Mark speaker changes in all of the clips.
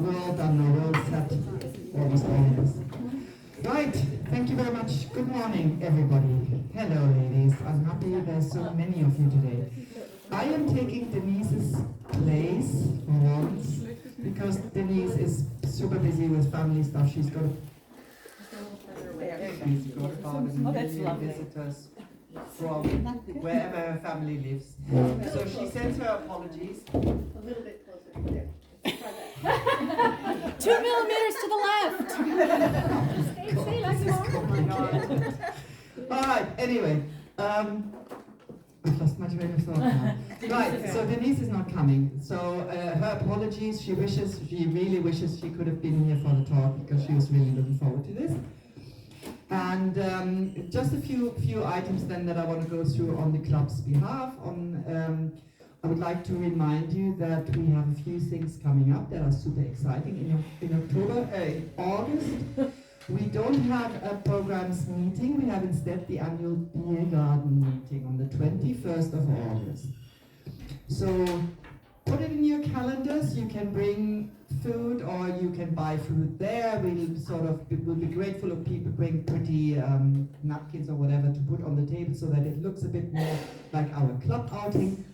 Speaker 1: Well done, well set. Almost almost. Right, thank you very much. Good morning, everybody. Hello, ladies. I'm happy there's so many of you today. I am taking Denise's place for once because Denise is super busy with family stuff. She's got about a million visitors from wherever her family lives. So she sends her apologies.
Speaker 2: A little bit closer. There. Try that.
Speaker 3: 2 millimeters to the left. Stay like you are.
Speaker 1: All right. Anyway, I've lost my train of thought now. Right. So Denise is not coming. So her apologies. She really wishes she could have been here for the talk because she was really looking forward to this. And just a few items then that I want to go through on the club's behalf. I would like to remind you that we have a few things coming up that are super exciting. In August, we don't have a programs meeting. We have instead the annual beer garden meeting on the 21st of August. So put it in your calendars. You can bring food or you can buy food there. We'll be grateful if people bring pretty napkins or whatever to put on the table so that it looks a bit more like our club outing.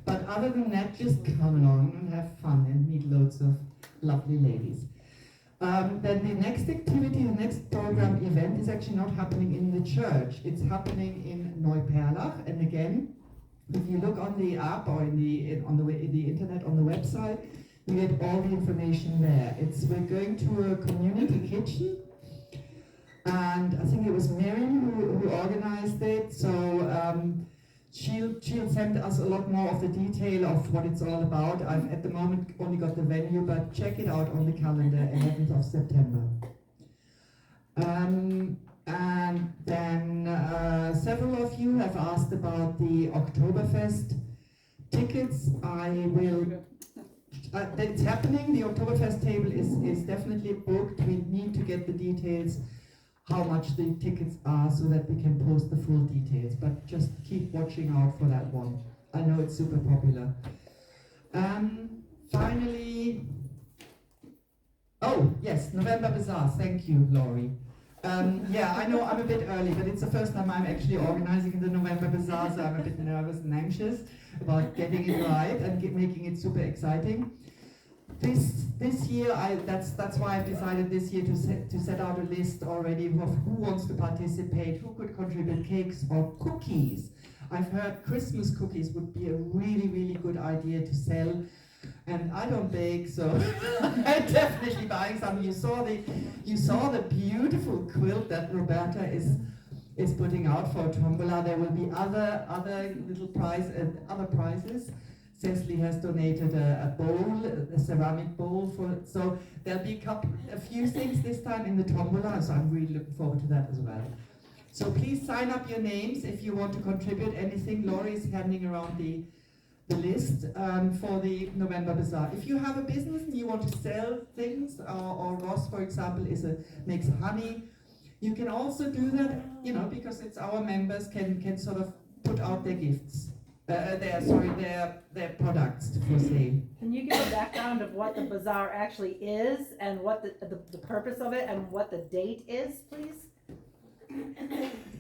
Speaker 1: But other than that, just come along and have fun and meet loads of lovely ladies. Then the next activity, the next program event is actually not happening in the church. It's happening in Neuperlach. And again, if you look on the app or in the internet on the website, you get all the information there. We're going to a community kitchen, and I think it was Miriam who organized it. So she'll send us a lot more of the detail of what it's all about. I've at the moment only got the venue, but check it out on the calendar, 11th of September. And then several of you have asked about the Oktoberfest tickets. It's happening. The Oktoberfest table is definitely booked. We need to get the details, how much the tickets are, so that we can post the full details. But just keep watching out for that one. I know it's super popular. Finally, oh yes, November Bazaar. Thank you, Laurie. Yeah, I know I'm a bit early, but it's the first time I'm actually organizing the November Bazaar, so I'm a bit nervous and anxious about getting it right and making it super exciting. This year, that's why I've decided this year to set out a list already of who wants to participate, who could contribute cakes or cookies. I've heard Christmas cookies would be a really, really good idea to sell. And I don't bake, so I'm definitely buying some. You saw the beautiful quilt that Roberta is putting out for Tombola. There will be other little prizes. Cecily has donated a bowl, a ceramic bowl so there'll be a few things this time in the Tombola, so I'm really looking forward to that as well. So please sign up your names if you want to contribute anything. Laurie is handing around the list for the November Bazaar. If you have a business and you want to sell things, or Ross, for example, makes honey, you can also do that, because it's our members can sort of put out their gifts, their products for sale.
Speaker 4: Can you give a background of what the bazaar actually is and what the purpose of it and what the date is, please?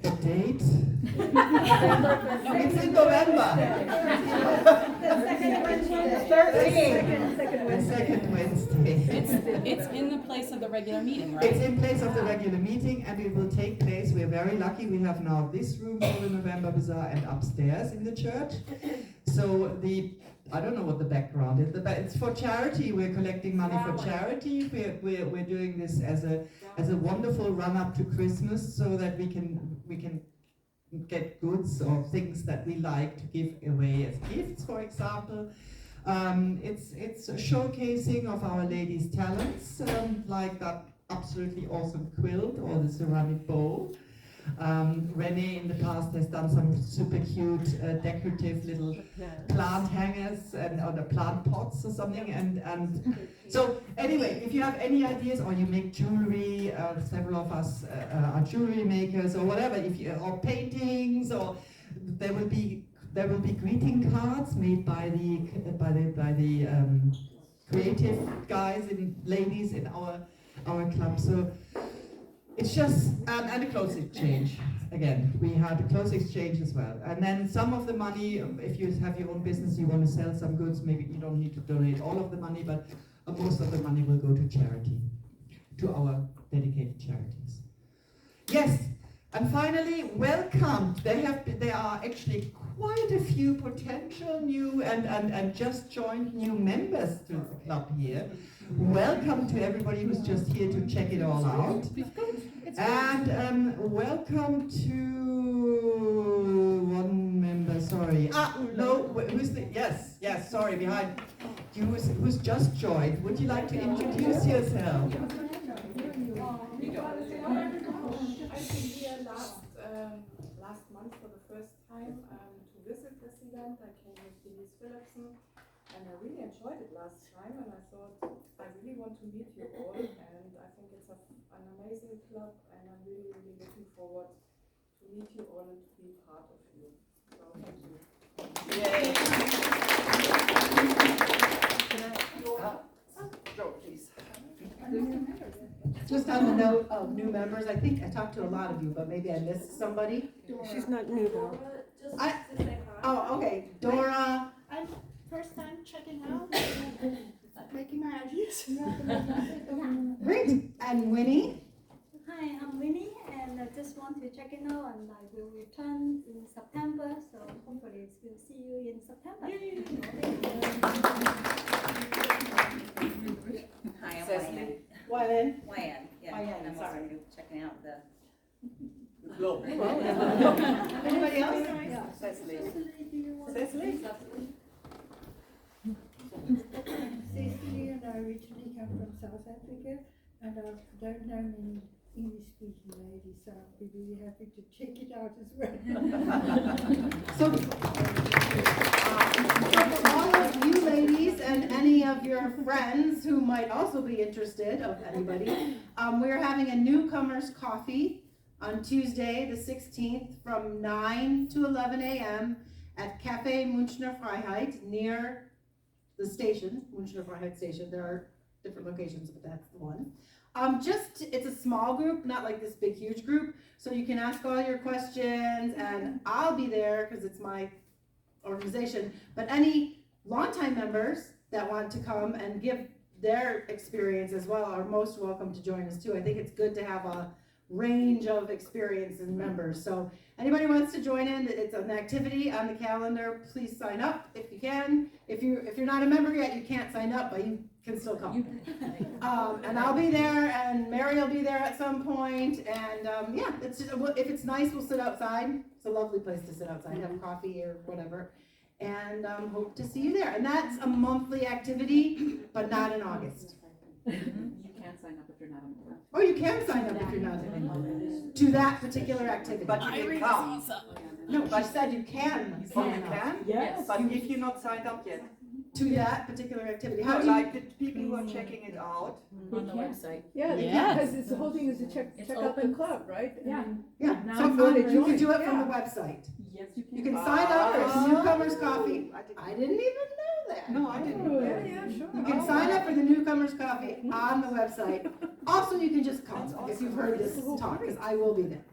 Speaker 1: The date? It's in November.
Speaker 4: The second Wednesday.
Speaker 3: It's in the place of the regular meeting, right?
Speaker 1: It's in place of the regular meeting, and it will take place. We're very lucky. We have now this room for the November Bazaar and upstairs in the church. So I don't know what the background is. It's for charity. We're collecting money for charity. We're doing this as a wonderful run up to Christmas, so that we can get goods or things that we like to give away as gifts, for example. It's a showcasing of Our Lady's talents, like that absolutely awesome quilt or the ceramic bowl. Renee in the past has done some super cute decorative little plant hangers or the plant pots or something, and so anyway, if you have any ideas or you make jewelry, several of us are jewelry makers or whatever, or paintings, or there will be greeting cards made by the creative guys and ladies in our club. So it's just, and a clothes exchange. Again, we had a clothes exchange as well. And then some of the money, if you have your own business, you want to sell some goods, maybe you don't need to donate all of the money, but most of the money will go to charity, to our dedicated charities. Yes, and finally, welcome. There are actually quite a few potential new and just joined new members to the club here. Welcome to everybody who's just here to check it all out. And welcome to one member, sorry. No, who's the, yes, sorry, behind you, who's just joined. Would you like to introduce yourself?
Speaker 2: I've been here last month for the first time to visit this event. I came with Denise Philipson, and I really enjoyed it last time, and I thought I really want to meet you all, and I think it's an amazing club, and I'm really, really looking forward to meet you all and to be part of you. So thank you.
Speaker 1: Yay! Go, please.
Speaker 5: Just on the note of new members, I think I talked to a lot of you, but maybe I missed somebody.
Speaker 3: She's not new though.
Speaker 5: Oh, okay, Dora.
Speaker 3: I'm first time checking out, making my ideas.
Speaker 5: Great, and Winnie.
Speaker 6: Hi, I'm Winnie, and I just want to check it out, and I will return in September, so hopefully we'll see you in September.
Speaker 7: Hi, I'm
Speaker 5: Wyman.
Speaker 7: Wyan. Yeah,
Speaker 5: Wyan,
Speaker 7: and I'm
Speaker 5: sorry.
Speaker 7: also checking out the
Speaker 1: Globe.
Speaker 5: Anybody else?
Speaker 1: Cecily.
Speaker 5: Cecily?
Speaker 8: Cecily and I originally come from South Africa, and I don't know many English-speaking ladies, so I'll be really happy to check it out as well.
Speaker 5: So for all of you ladies and any of your friends who might also be interested, of anybody, we're having a newcomers coffee on Tuesday, the 16th, from 9 to 11 a.m. at Café Münchner Freiheit near the station, Münchner Freiheit station. There are different locations, but that's the one. It's a small group, not like this big, huge group, so you can ask all your questions, and I'll be there because it's my organization. But any longtime members that want to come and give their experience as well are most welcome to join us too. I think it's good to have a range of experience and members. So anybody who wants to join in, it's an activity on the calendar. Please sign up if you can. If you're not a member yet, you can't sign up, but you can still come. And I'll be there, and Mary will be there at some point. And yeah, if it's nice, we'll sit outside. It's a lovely place to sit outside, have coffee or whatever. And hope to see you there. And that's a monthly activity, but not in August.
Speaker 7: You can sign up if you're not a member.
Speaker 5: Oh, you can sign up if you're not a member to that particular activity.
Speaker 1: But you can come.
Speaker 5: No, she said you can
Speaker 1: Oh,
Speaker 5: sign
Speaker 1: you
Speaker 5: up
Speaker 1: can?
Speaker 4: Yes.
Speaker 1: But if you're not signed up yet,
Speaker 5: to that particular activity.
Speaker 1: how
Speaker 5: How do you?
Speaker 1: like the people who are checking it out?
Speaker 7: On the website.
Speaker 8: Yeah, because it's the whole thing is to check out the club, right?
Speaker 4: Yeah.
Speaker 5: Yeah,
Speaker 8: Now
Speaker 5: so
Speaker 8: I'm going to
Speaker 5: you can
Speaker 8: join.
Speaker 5: do it from
Speaker 8: Yeah.
Speaker 5: the website.
Speaker 4: Yes,
Speaker 5: You can sign up for
Speaker 1: Oh.
Speaker 5: newcomers coffee. I didn't even know that.
Speaker 1: No, I didn't.
Speaker 8: Oh, yeah, sure.
Speaker 5: You can sign up for the newcomers coffee on the website. Also, you can just come if you've heard this talk, because I will be there.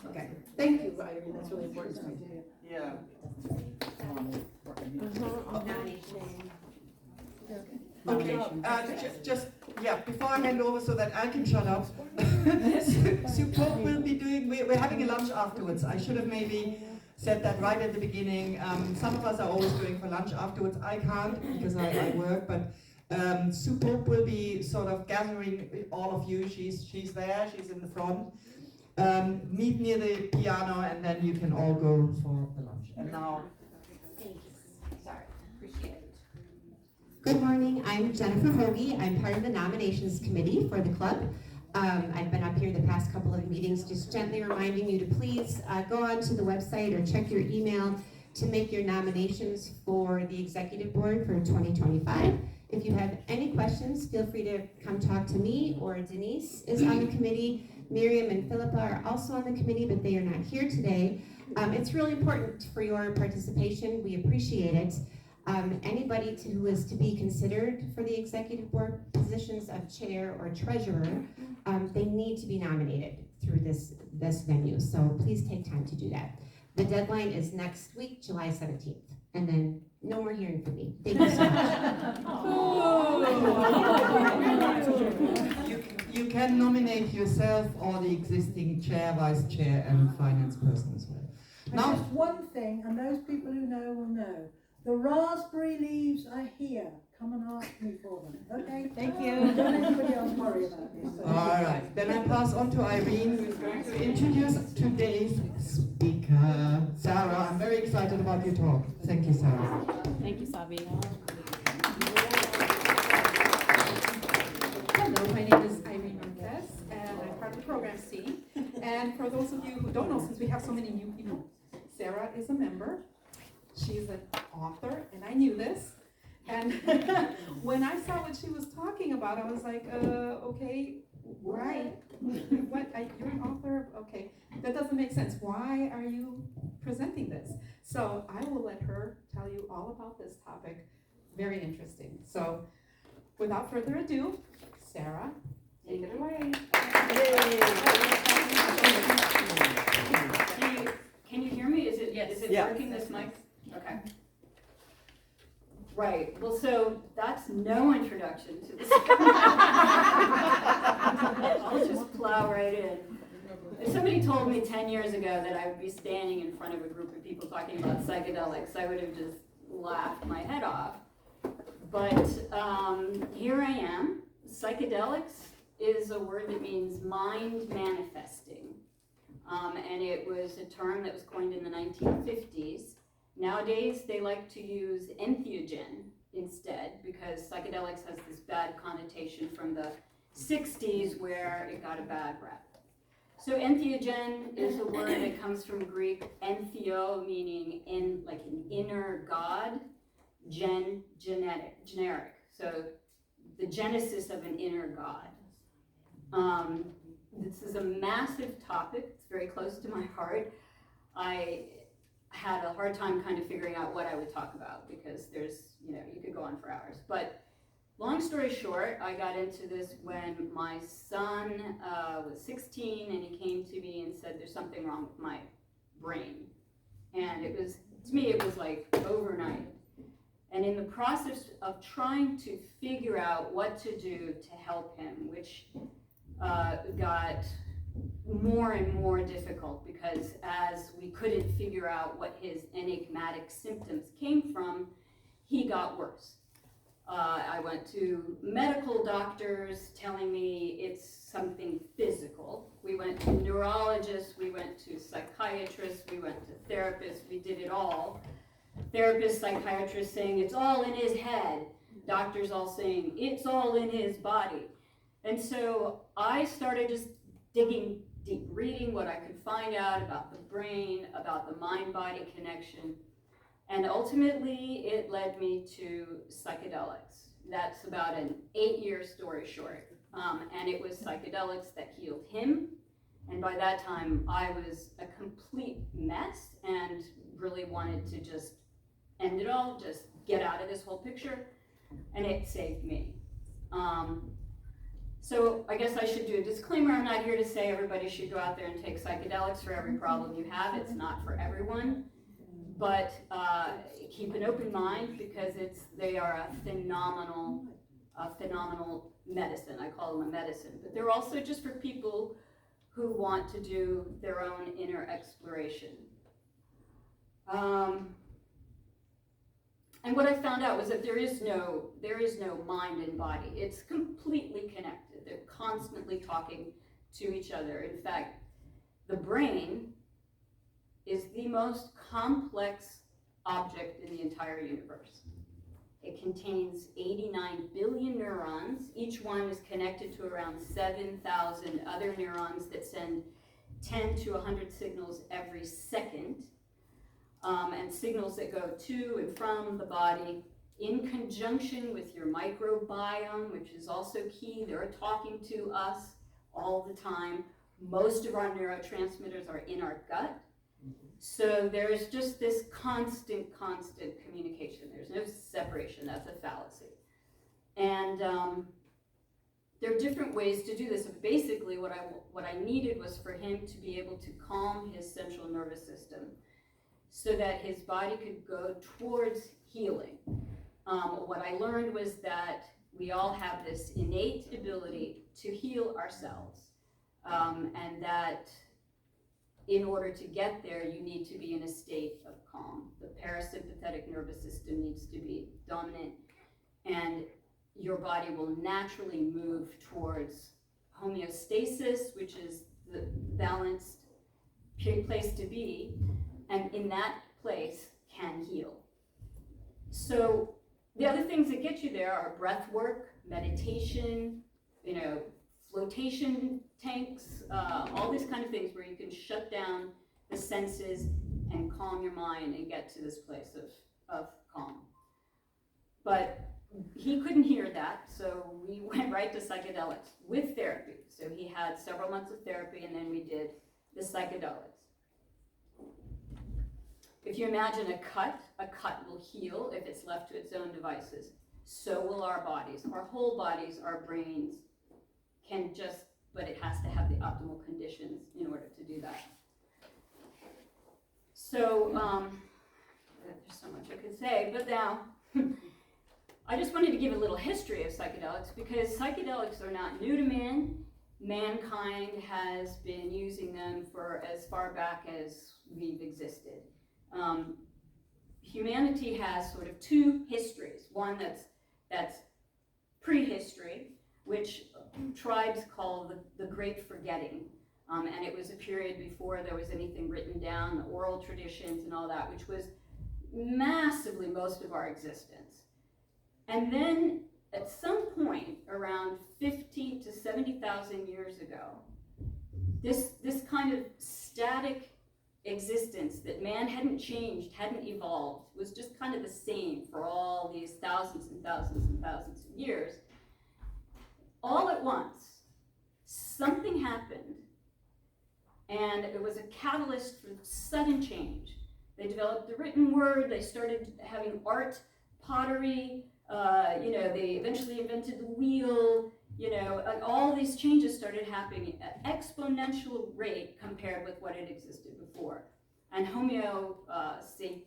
Speaker 5: Okay, thank you, Irene, that's really important to me.
Speaker 1: Yeah. Okay, before I hand over so that I can shut up, Sue Pope will be doing, we're having a lunch afterwards. I should have maybe said that right at the beginning. Some of us are always going for lunch afterwards. I can't because I work, but Sue Pope will be sort of gathering all of you. She's there, she's in the front. Meet near the piano, and then you can all go for the lunch. And now,
Speaker 7: Sorry, appreciate it.
Speaker 9: Good morning, I'm Jennifer Hoagie. I'm part of the nominations committee for the club. I've been up here the past couple of meetings just gently reminding you to please go onto the website or check your email to make your nominations for the executive board for 2025. If you have any questions, feel free to come talk to me, or Denise is on the committee. Miriam and Philippa are also on the committee, but they are not here today. It's really important for your participation. We appreciate it. Anybody who is to be considered for the executive board positions of chair or treasurer, they need to be nominated through this venue. So please take time to do that. The deadline is next week, July 17th, and then no more hearing from me. Thank you so much.
Speaker 1: You can nominate yourself or the existing chair, vice chair, and finance person as well.
Speaker 8: And
Speaker 1: Now,
Speaker 8: just one thing, and those people who know will know. The raspberry leaves are here. Come and ask me for them, okay?
Speaker 4: Thank you.
Speaker 8: Don't anybody else worry about this.
Speaker 1: all right, then I pass on to Irene, who is going to introduce today's speaker. Sarah, I'm very excited about your talk. Thank you, Sarah.
Speaker 3: Thank you, Sabi.
Speaker 2: Hello, my name is Irene Marquez, and I'm part of the program team. And for those of you who don't know, since we have so many new people, Sarah is a member. She's an author, and I knew this. And when I saw what she was talking about, I was like, okay, right. What? You're an author? Okay, that doesn't make sense. Why are you presenting this? So I will let her tell you all about this topic. Very interesting. So without further ado, Sarah, take it away.
Speaker 7: Can you hear me? Is it
Speaker 1: Yeah.
Speaker 7: working, this mic? Okay. Right, well, so that's no introduction to this. I'll just plow right in. If somebody told me 10 years ago that I would be standing in front of a group of people talking about psychedelics, I would have just laughed my head off. But here I am. Psychedelics is a word that means mind manifesting. And it was a term that was coined in the 1950s. Nowadays, they like to use entheogen instead because psychedelics has this bad connotation from the 60s where it got a bad rap. So entheogen is a word that comes from Greek entheo, meaning like an inner god, generic. So the genesis of an inner god. This is a massive topic. It's very close to my heart. I had a hard time kind of figuring out what I would talk about because there's, you could go on for hours. But long story short, I got into this when my son was 16 and he came to me and said, there's something wrong with my brain. And it was, to me, it was like overnight. And in the process of trying to figure out what to do to help him, which got more and more difficult because as we couldn't figure out what his enigmatic symptoms came from, he got worse. I went to medical doctors telling me it's something physical. We went to neurologists, we went to psychiatrists, we went to therapists, we did it all. Therapists, psychiatrists saying it's all in his head. Doctors all saying it's all in his body. And so I started just digging deep, reading what I could find out about the brain, about the mind-body connection. And ultimately, it led me to psychedelics. That's about an 8-year story short. And it was psychedelics that healed him. And by that time, I was a complete mess and really wanted to just end it all, just get out of this whole picture. And it saved me. So I guess I should do a disclaimer. I'm not here to say everybody should go out there and take psychedelics for every problem you have. It's not for everyone. But keep an open mind because they are a phenomenal medicine. I call them a medicine. But they're also just for people who want to do their own inner exploration. And what I found out was that there is no mind and body. It's completely connected. They're constantly talking to each other. In fact, the brain is the most complex object in the entire universe. It contains 89 billion neurons. Each one is connected to around 7,000 other neurons that send 10 to 100 signals every second. And signals that go to and from the body in conjunction with your microbiome, which is also key. They're talking to us all the time. Most of our neurotransmitters are in our gut. So there's just this constant communication. There's no separation. That's a fallacy. And there are different ways to do this. So basically, what I needed was for him to be able to calm his central nervous system so that his body could go towards healing. What I learned was that we all have this innate ability to heal ourselves, and that in order to get there, you need to be in a state of calm. The parasympathetic nervous system needs to be dominant, and your body will naturally move towards homeostasis, which is the balanced place to be, and in that place can heal. So the other things that get you there are breath work, meditation, flotation tanks, all these kind of things where you can shut down the senses and calm your mind and get to this place of calm. But he couldn't hear that, so we went right to psychedelics with therapy. So he had several months of therapy, and then we did the psychedelics. If you imagine a cut will heal if it's left to its own devices. So will our bodies. Our whole bodies, our brains can just, but it has to have the optimal conditions in order to do that. So, there's so much I could say, but now, I just wanted to give a little history of psychedelics because psychedelics are not new to man. Mankind has been using them for as far back as we've existed. Humanity has sort of two histories. One that's prehistory, which tribes call the Great Forgetting. And it was a period before there was anything written down, the oral traditions and all that, which was massively most of our existence. And then at some point around 50 to 70,000 years ago, this kind of static existence that man hadn't changed, hadn't evolved, was just kind of the same for all these thousands and thousands and thousands of years. All at once, something happened, and it was a catalyst for sudden change. They developed the written word, they started having art, pottery, they eventually invented the wheel, all these changes started happening at exponential rate compared with what had existed before. And Homo sapiens,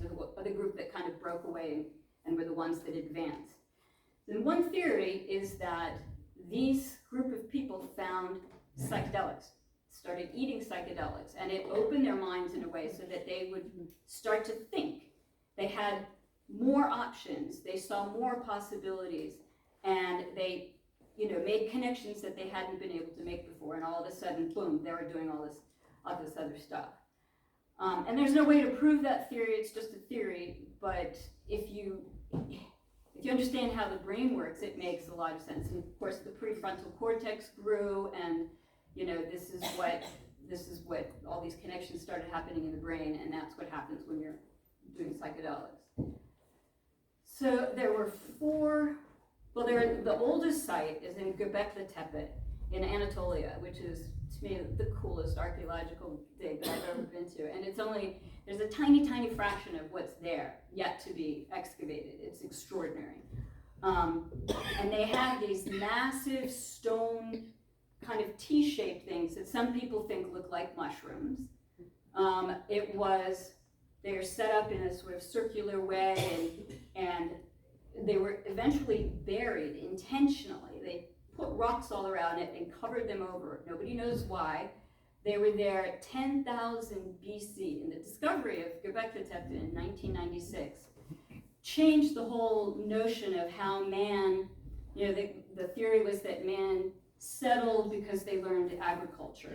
Speaker 7: the group that kind of broke away and were the ones that advanced. And one theory is that these group of people found psychedelics, started eating psychedelics, and it opened their minds in a way so that they would start to think. They had more options, they saw more possibilities, and they made connections that they hadn't been able to make before, and all of a sudden, boom, they were doing all this other stuff. And there's no way to prove that theory, it's just a theory, but if you understand how the brain works, it makes a lot of sense. And of course, the prefrontal cortex grew, and this is what all these connections started happening in the brain, and that's what happens when you're doing psychedelics. So there were the oldest site is in Göbekli Tepe in Anatolia, which is, to me, the coolest archaeological dig that I've ever been to. And there's a tiny, tiny fraction of what's there yet to be excavated. It's extraordinary. And they have these massive stone kind of T-shaped things that some people think look like mushrooms. They're set up in a sort of circular way, and they were eventually buried intentionally. They put rocks all around it and covered them over. Nobody knows why. They were there at 10,000 BC, and the discovery of Göbekli Tepe in 1996 changed the whole notion of how man, the theory was that man settled because they learned agriculture.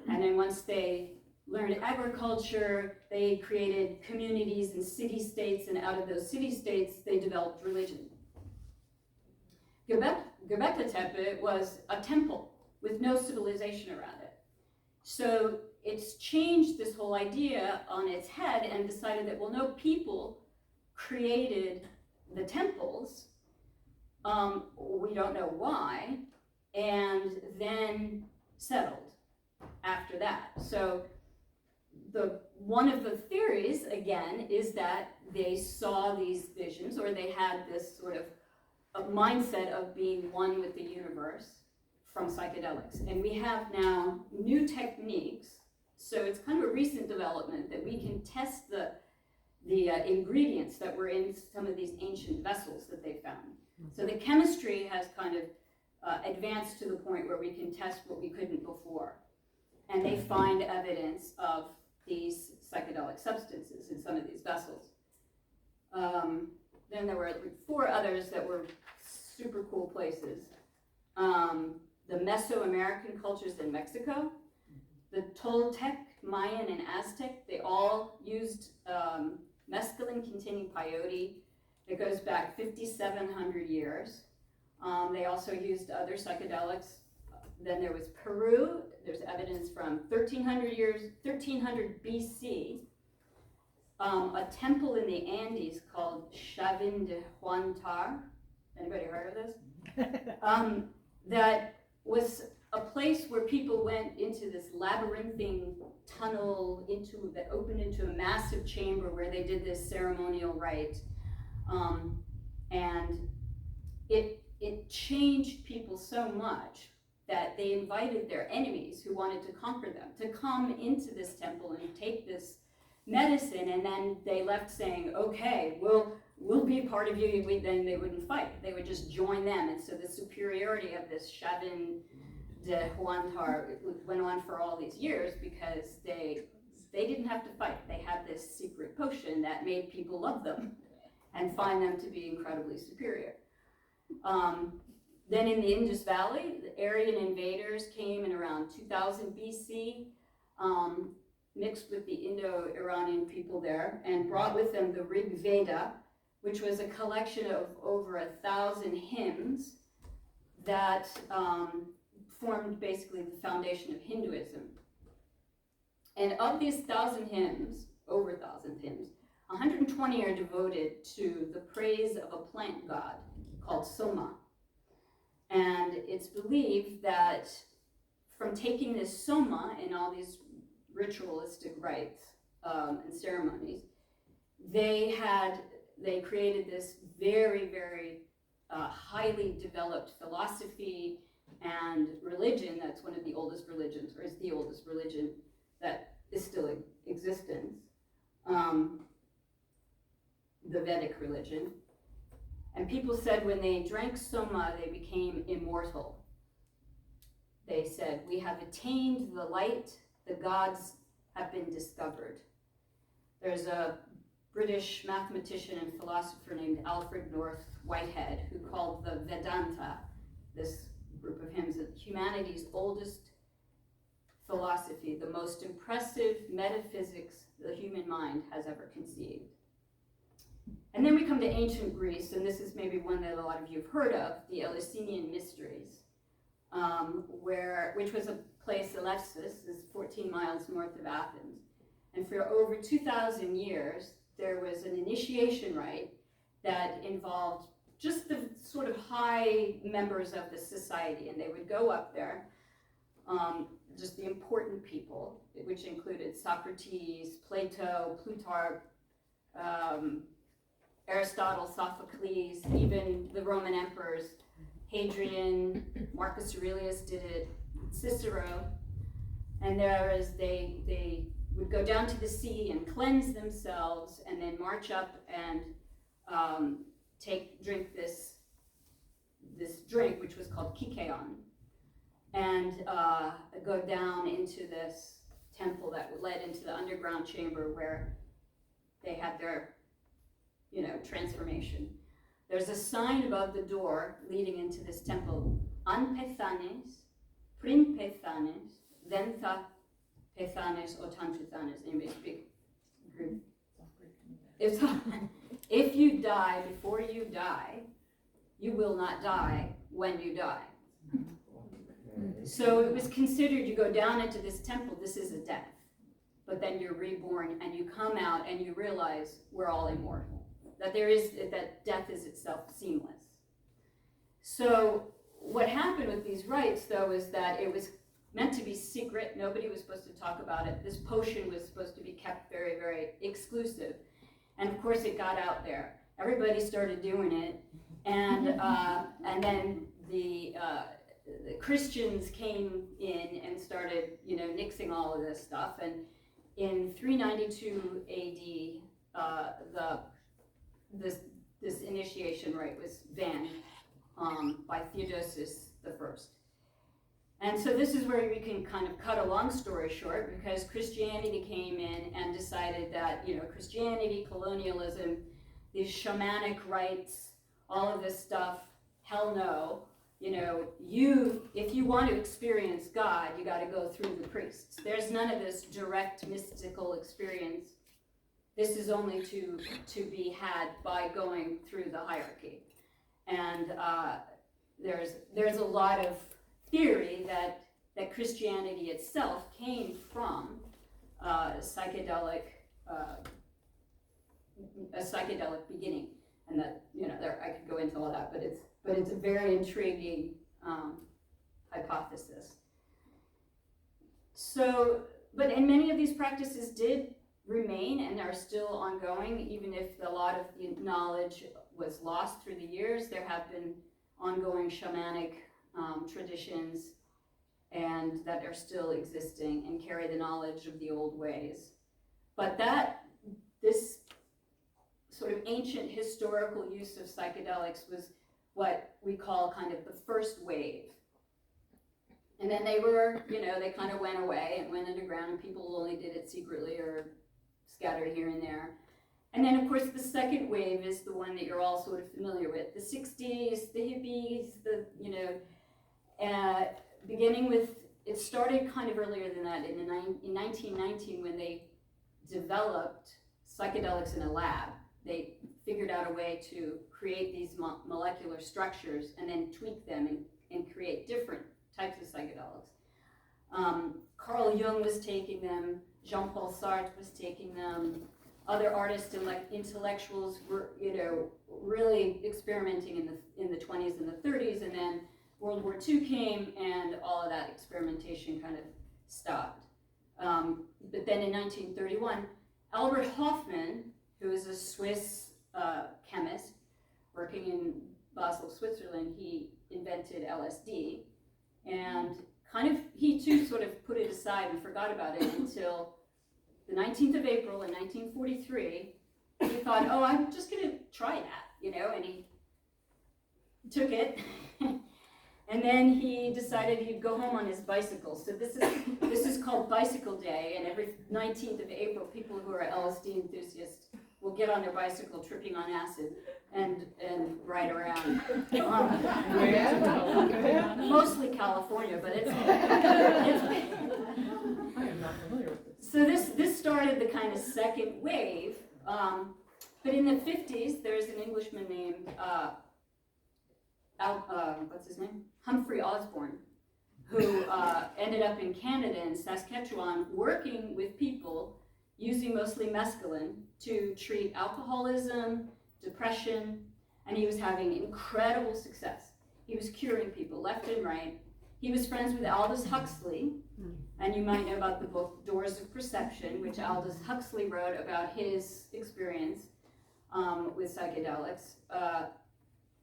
Speaker 7: And then once they learned agriculture, they created communities and city-states, and out of those city-states, they developed religion. Göbekli Tepe was a temple with no civilization around it. So it's changed this whole idea on its head and decided that, well, no, people created the temples, we don't know why, and then settled. after that. So one of the theories, again, is that they saw these visions, or they had this sort of a mindset of being one with the universe from psychedelics. And we have now new techniques, so it's kind of a recent development that we can test the ingredients that were in some of these ancient vessels that they found. So the chemistry has kind of advanced to the point where we can test what we couldn't before. And they find evidence of these psychedelic substances in some of these vessels. Then there were 4 others that were super cool places. The Mesoamerican cultures in Mexico, the Toltec, Mayan, and Aztec, they all used mescaline-containing peyote. It goes back 5,700 years. They also used other psychedelics. Then there was Peru. There's evidence from 1300 BC. A temple in the Andes called Chavin de Huantar. Anybody heard of this? That was a place where people went into this labyrinthine tunnel that opened into a massive chamber where they did this ceremonial rite. And it changed people so much that they invited their enemies who wanted to conquer them to come into this temple and take this medicine, and then they left saying, okay, we'll be a part of you. Then they wouldn't fight. They would just join them. And so the superiority of this Chavin de Huantar went on for all these years because they didn't have to fight. They had this secret potion that made people love them and find them to be incredibly superior. Then in the Indus Valley, the Aryan invaders came in around 2000 BC, mixed with the Indo-Iranian people there, and brought with them the Rig Veda, which was a collection of over 1,000 hymns that formed basically the foundation of Hinduism. And of these 1,000 hymns, over 1,000 hymns, 120 are devoted to the praise of a plant god called Soma. And it's believed that from taking this Soma in all these ritualistic rites and ceremonies, they created this very, very highly developed philosophy and religion that's one of the oldest religions, or is the oldest religion that is still in existence, the Vedic religion. And people said when they drank Soma, they became immortal. They said, we have attained the light, the gods have been discovered. There's a British mathematician and philosopher named Alfred North Whitehead who called the Vedanta, this group of hymns, humanity's oldest philosophy, the most impressive metaphysics the human mind has ever conceived. And then we come to ancient Greece, and this is maybe one that a lot of you have heard of, the Eleusinian Mysteries, which was a place, Eleusis, is 14 miles north of Athens. And for over 2,000 years, there was an initiation rite that involved just the sort of high members of the society, and they would go up there, just the important people, which included Socrates, Plato, Plutarch, Aristotle, Sophocles, even the Roman emperors, Hadrian, Marcus Aurelius did it, Cicero, and they would go down to the sea and cleanse themselves, and then march up and drink this drink, which was called Kikeon, and go down into this temple that led into the underground chamber where they had their transformation. There's a sign above the door leading into this temple, An Pethanes, Prin Pethanes, Dentha Pethanes, Otan Pethanes. Anybody speak Greek? If you die before you die, you will not die when you die. So it was considered, you go down into this temple, this is a death. But then you're reborn and you come out and you realize we're all immortal. That death is itself seamless. So what happened with these rites, though, is that it was meant to be secret. Nobody was supposed to talk about it. This potion was supposed to be kept very, very exclusive. And of course it got out there. Everybody started doing it. And then the Christians came in and started, nixing all of this stuff. And in 392 AD, this initiation rite was banned by Theodosius I. And so this is where we can kind of cut a long story short, because Christianity came in and decided that, Christianity, colonialism, these shamanic rites, all of this stuff, hell no. If you want to experience God, you got to go through the priests. There's none of this direct mystical experience. This is only to be had by going through the hierarchy. And there's a lot of theory that Christianity itself came from a psychedelic beginning, and that I could go into all that, but it's a very intriguing hypothesis. So, and many of these practices did remain and are still ongoing, even if a lot of the knowledge was lost through the years. There have been ongoing shamanic traditions and that are still existing and carry the knowledge of the old ways. But this sort of ancient historical use of psychedelics was what we call kind of the first wave. And then they were, they kind of went away and went underground, and people only did it secretly or scattered here and there. And then, of course, the second wave is the one that you're all sort of familiar with. The 60s, the hippies, beginning with, it started kind of earlier than that, in 1919, when they developed psychedelics in a lab. They figured out a way to create these molecular structures and then tweak them and create different types of psychedelics. Carl Jung was taking them, Jean-Paul Sartre was taking them, other artists and intellectuals were, really experimenting in the 20s and the 30s, and then World War II came and all of that experimentation kind of stopped. But then in 1931, Albert Hofmann, who is a Swiss chemist working in Basel, Switzerland, he invented LSD, and he too sort of put it aside and forgot about it until the 19th of April in 1943. He thought, oh, I'm just gonna try that, and he took it. And then he decided he'd go home on his bicycle. So this is called Bicycle Day, and every 19th of April, people who are LSD enthusiasts will get on their bicycle, tripping on acid, and ride around. Mostly California, but it's I am not familiar with this. So this started the kind of second wave. But in the 50s, there's an Englishman named what's his name? Humphrey Osborne, who ended up in Canada, in Saskatchewan, working with people using mostly mescaline to treat alcoholism, depression, and he was having incredible success. He was curing people left and right. He was friends with Aldous Huxley, and you might know about the book Doors of Perception, which Aldous Huxley wrote about his experience with psychedelics.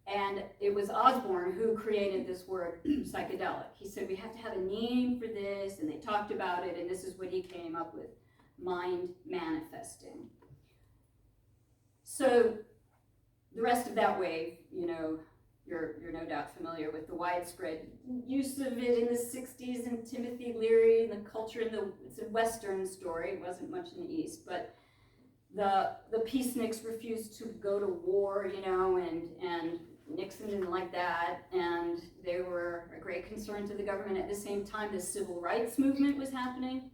Speaker 7: And it was Osborne who created this word psychedelic. He said, we have to have a name for this, and they talked about it, and this is what he came up with, mind manifesting. So the rest of that wave, you're no doubt familiar with the widespread use of it in the 60s, and Timothy Leary and the culture it's a Western story, it wasn't much in the East, but the peaceniks refused to go to war, and Nixon didn't like that, and they were a great concern to the government. At the same time, the civil rights movement was happening,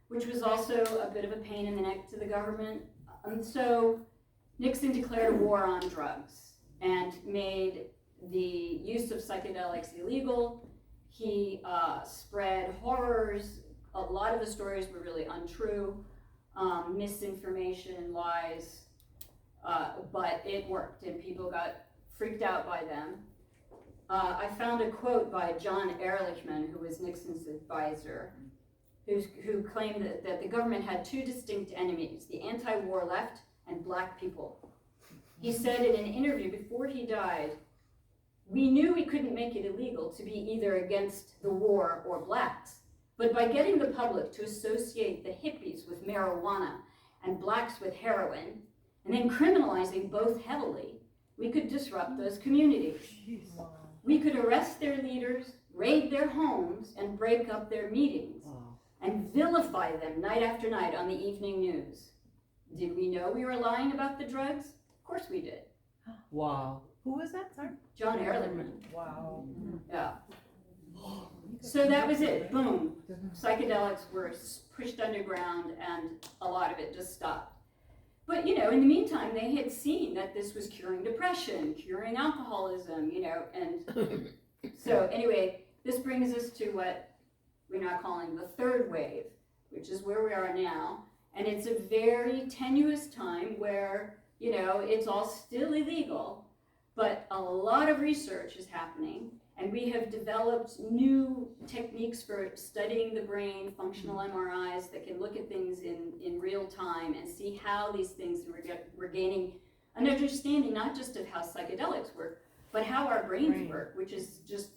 Speaker 7: which was also a bit of a pain in the neck to the government. And so Nixon declared war on drugs and made the use of psychedelics illegal. He spread horrors. A lot of the stories were really untrue, misinformation, lies, but it worked, and people got freaked out by them. I found a quote by John Ehrlichman, who was Nixon's advisor, who claimed that the government had two distinct enemies, the anti-war left and black people. He said in an interview before he died, "We knew we couldn't make it illegal to be either against the war or blacks, but by getting the public to associate the hippies with marijuana and blacks with heroin, and then criminalizing both heavily, we could disrupt those communities. We could arrest their leaders, raid their homes, and break up their meetings, and vilify them night after night on the evening news. Did we know we were lying about the drugs? Of course we did."
Speaker 4: Wow. Who was that? Sorry.
Speaker 7: John Ehrlichman.
Speaker 4: Wow.
Speaker 7: Yeah. So that was it. Boom. Psychedelics were pushed underground, and a lot of it just stopped. But, you know, in the meantime, they had seen that this was curing depression, curing alcoholism, you know, and so anyway, this brings us to what we're now calling the third wave, which is where we are now. And it's a very tenuous time where, you know, it's all still illegal, but a lot of research is happening. And we have developed new techniques for studying the brain, functional MRIs that can look at things in real time and see how these things, we're gaining an understanding not just of how psychedelics work, but how our brains work, which is just,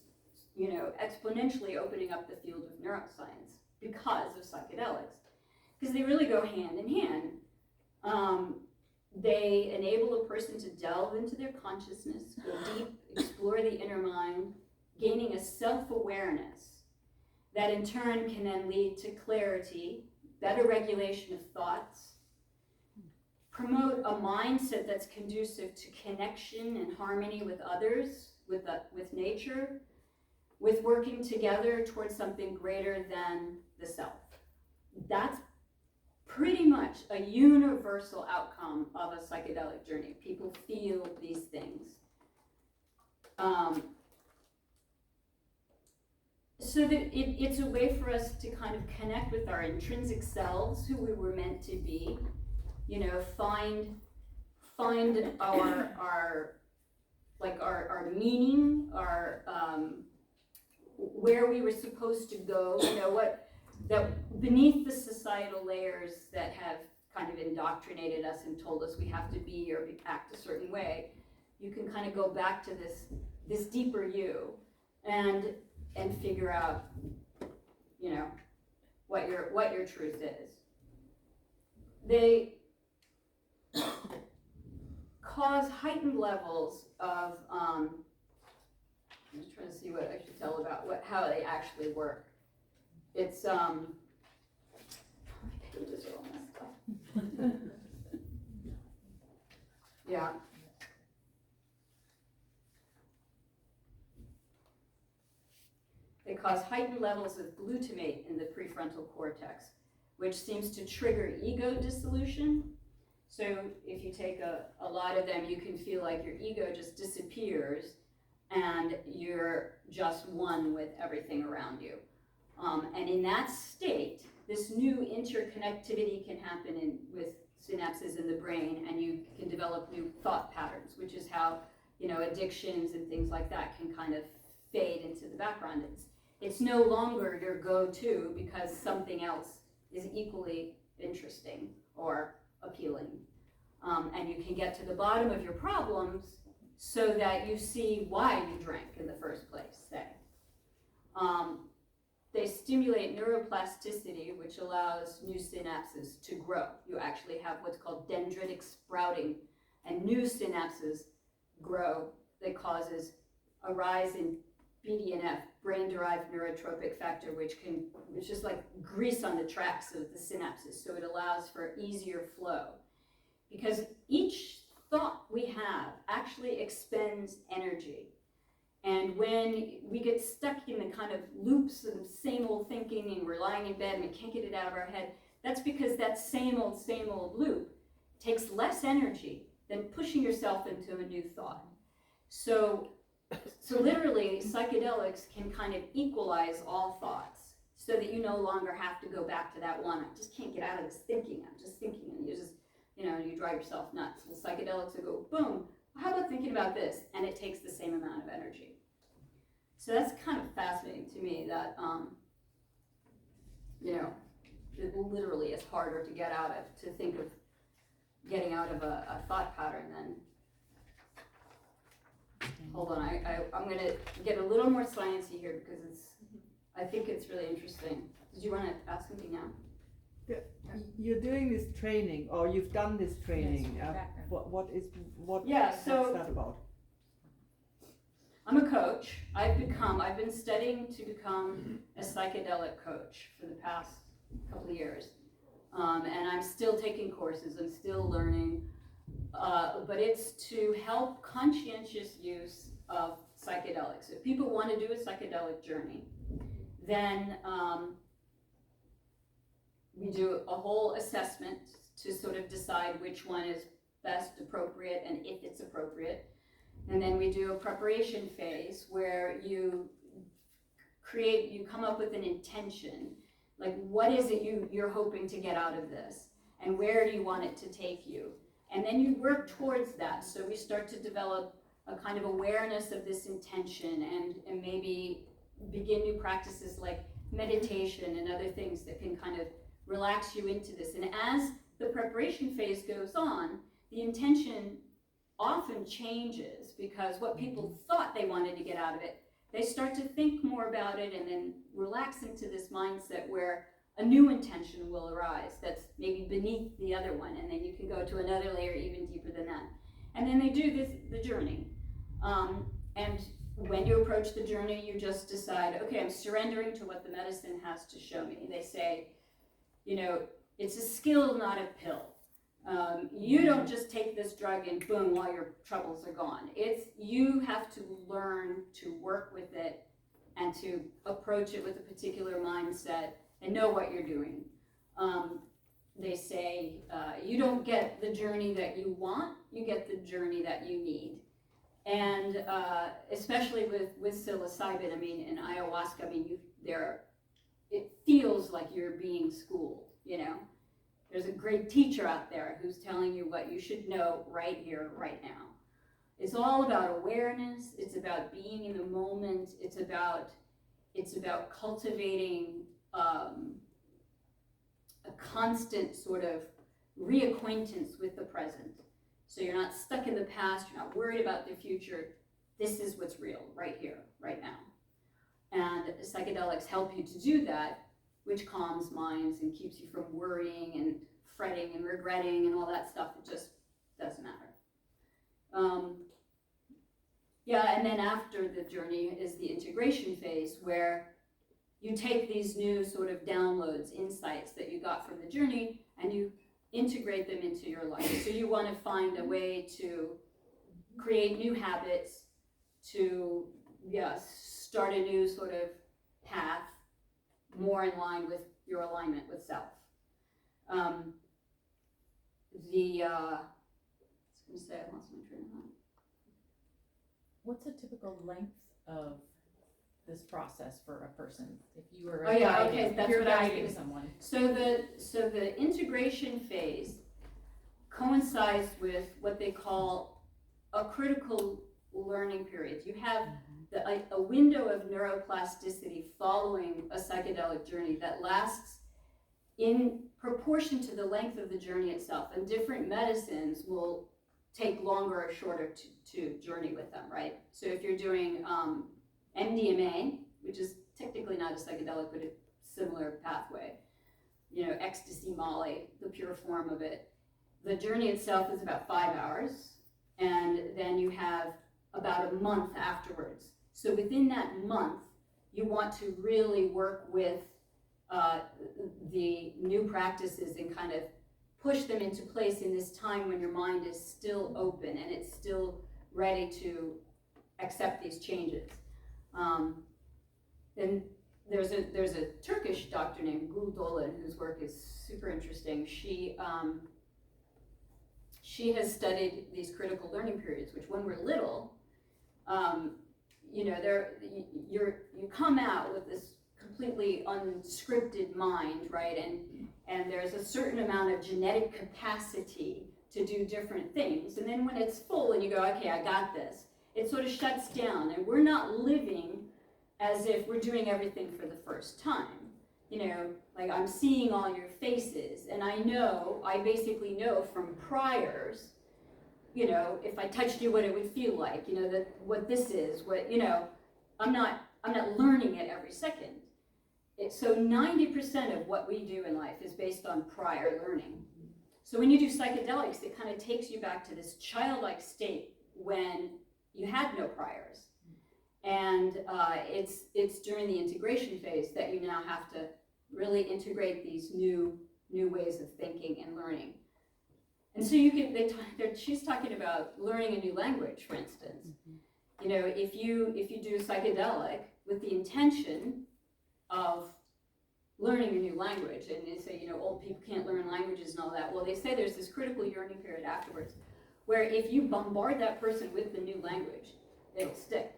Speaker 7: you know, exponentially opening up the field of neuroscience because of psychedelics. Because they really go hand in hand. They enable a person to delve into their consciousness, go deep, explore the inner mind, gaining a self-awareness that in turn can then lead to clarity, better regulation of thoughts, promote a mindset that's conducive to connection and harmony with others, with nature, with working together towards something greater than the self. That's pretty much a universal outcome of a psychedelic journey. People feel these things. So that it's a way for us to kind of connect with our intrinsic selves, who we were meant to be, you know, find our meaning, our where we were supposed to go, you know, that beneath the societal layers that have kind of indoctrinated us and told us we have to be or act a certain way, you can kind of go back to this deeper you and figure out, you know, what your truth is. They cause heightened levels of I'm just trying to see what I should tell about how they actually work. It's my pages are all messed up. Yeah. They cause heightened levels of glutamate in the prefrontal cortex, which seems to trigger ego dissolution. So if you take a lot of them, you can feel like your ego just disappears and you're just one with everything around you. And in that state, this new interconnectivity can happen with synapses in the brain, and you can develop new thought patterns, which is how, you know, addictions and things like that can kind of fade into the background. It's no longer your go-to because something else is equally interesting or appealing. And you can get to the bottom of your problems so that you see why you drank in the first place, say. They stimulate neuroplasticity, which allows new synapses to grow. You actually have what's called dendritic sprouting, and new synapses grow that causes a rise in BDNF, brain-derived neurotropic factor, which is like grease on the tracks of the synapses, so it allows for easier flow. Because each thought we have actually expends energy. And when we get stuck in the kind of loops of the same old thinking and we're lying in bed and we can't get it out of our head, that's because that same old loop takes less energy than pushing yourself into a new thought. So literally, psychedelics can kind of equalize all thoughts so that you no longer have to go back to that one, I just can't get out of this thinking, I'm just thinking, and you just, you know, you drive yourself nuts. The psychedelics will go, boom, how about thinking about this? And it takes the same amount of energy. So that's kind of fascinating to me that, you know, it literally is harder to get out of, to think of getting out of a thought pattern than, hold on, I'm gonna get a little more sciencey here because I think it's really interesting. Did you want to ask something now?
Speaker 10: You're doing this training, or you've done this training. What's that about?
Speaker 7: I'm a coach. I've been studying to become a psychedelic coach for the past couple of years. And I'm still taking courses, I'm still learning, but it's to help conscientious use of psychedelics. If people want to do a psychedelic journey, then we do a whole assessment to sort of decide which one is best appropriate and if it's appropriate. And then we do a preparation phase where you come up with an intention. Like, what is it you're hoping to get out of this? And where do you want it to take you? And then you work towards that. So we start to develop a kind of awareness of this intention and maybe begin new practices like meditation and other things that can kind of relax you into this. And as the preparation phase goes on, the intention often changes because what people thought they wanted to get out of it, they start to think more about it and then relax into this mindset where a new intention will arise that's maybe beneath the other one, and then you can go to another layer even deeper than that. And then they do the journey. And when you approach the journey, you just decide, okay, I'm surrendering to what the medicine has to show me. They say, you know, it's a skill, not a pill. You don't just take this drug and boom, all your troubles are gone. You have to learn to work with it and to approach it with a particular mindset and know what you're doing. They say you don't get the journey that you want, you get the journey that you need. And especially with psilocybin, I mean, and ayahuasca, I mean, it feels like you're being schooled, you know? There's a great teacher out there who's telling you what you should know right here, right now. It's all about awareness. It's about being in the moment. It's about cultivating a constant sort of reacquaintance with the present. So you're not stuck in the past. You're not worried about the future. This is what's real right here, right now. And psychedelics help you to do that, which calms minds and keeps you from worrying and fretting and regretting and all that stuff. It just doesn't matter. Yeah, and then after the journey is the integration phase, where you take these new sort of downloads, insights that you got from the journey, and you integrate them into your life. So you want to find a way to create new habits, to start a new sort of path, more in line with your alignment with self. I was going to say, I lost my train of thought.
Speaker 3: What's a typical length of this process for a person? If you were
Speaker 7: That's
Speaker 3: you're
Speaker 7: what I was
Speaker 3: guiding
Speaker 7: gonna-
Speaker 3: someone.
Speaker 7: So the integration phase coincides with what they call a critical learning period. You have a window of neuroplasticity following a psychedelic journey that lasts in proportion to the length of the journey itself. And different medicines will take longer or shorter to journey with them, right? So if you're doing MDMA, which is technically not a psychedelic, but a similar pathway, you know, ecstasy, Molly, the pure form of it, the journey itself is about 5 hours, and then you have about a month afterwards. So within that month, you want to really work with the new practices and kind of push them into place in this time when your mind is still open and it's still ready to accept these changes. Then there's a Turkish doctor named Gül Dolan whose work is super interesting. She has studied these critical learning periods, which when we're little, you know, you come out with this completely unscripted mind, right? And there's a certain amount of genetic capacity to do different things. And then when it's full and you go, okay, I got this, it sort of shuts down. And we're not living as if we're doing everything for the first time. You know, like I'm seeing all your faces, and I basically know from priors, you know, if I touched you, what it would feel like, you know, that what this is, what, you know, I'm not learning it every second. So 90% of what we do in life is based on prior learning. So when you do psychedelics, it kind of takes you back to this childlike state when you had no priors. And it's during the integration phase that you now have to really integrate these new ways of thinking and learning. And so you can, she's talking about learning a new language, for instance. You know, if you do a psychedelic with the intention of learning a new language, and they say, you know, old people can't learn languages and all that. Well, they say there's this critical yearning period afterwards, where if you bombard that person with the new language, it'll stick.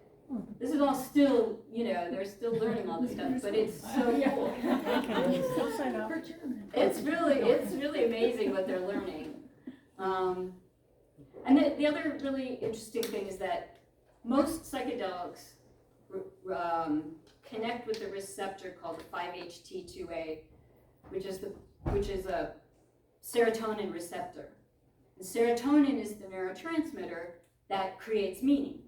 Speaker 7: This is all still, you know, they're still learning all this stuff, but it's so cool. It's really amazing what they're learning. And the other really interesting thing is that most psychedelics connect with a receptor called the 5-HT2A, which is a serotonin receptor. And serotonin is the neurotransmitter that creates meaning.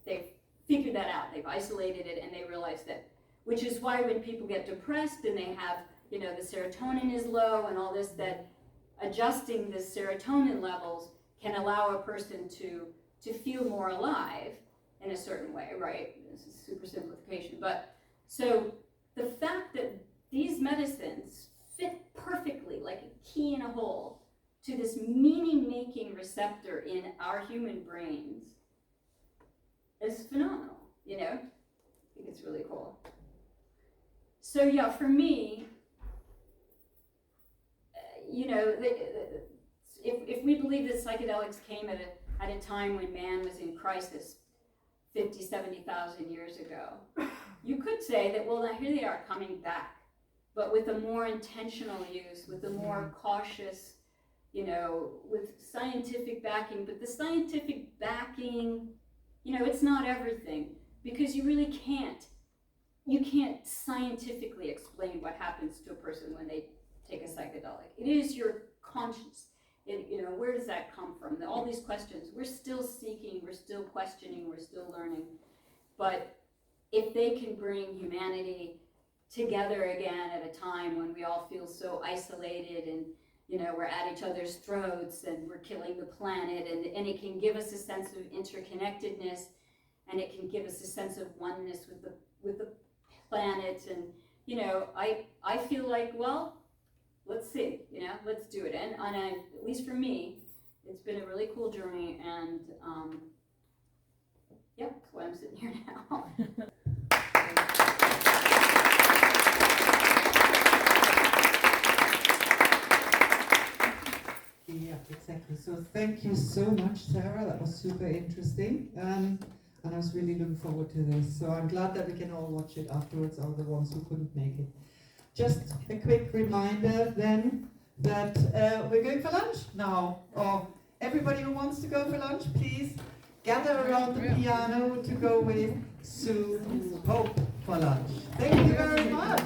Speaker 7: They've figured that out. They've isolated it, and they realize that, which is why when people get depressed and they have, you know, the serotonin is low and all this, that adjusting the serotonin levels can allow a person to feel more alive in a certain way, right? This is super simplification. But so the fact that these medicines fit perfectly like a key in a hole to this meaning-making receptor in our human brains is phenomenal, you know? I think it's really cool. So yeah, for me, you know, if we believe that psychedelics came at a time when man was in crisis 50, 70,000 years ago, you could say that, well, now here they are coming back, but with a more intentional use, with a more cautious, you know, with scientific backing. But the scientific backing, you know, it's not everything, because you really can't scientifically explain what happens to a person when they take a psychedelic. It is your conscience. You know, where does that come from? All these questions, we're still seeking, we're still questioning, we're still learning. But if they can bring humanity together again at a time when we all feel so isolated and, you know, we're at each other's throats and we're killing the planet, and it can give us a sense of interconnectedness, and it can give us a sense of oneness with the planet. And, you know, I feel like, well, let's see, you know, let's do it. And at least for me, it's been a really cool journey, and yeah, that's why I'm sitting here now.
Speaker 1: Yeah, exactly. So thank you so much, Sarah. That was super interesting. And I was really looking forward to this. So I'm glad that we can all watch it afterwards, all the ones who couldn't make it. Just a quick reminder then that we're going for lunch now. Or everybody who wants to go for lunch, please gather around the piano to go with Sue Hope for lunch. Thank you very much.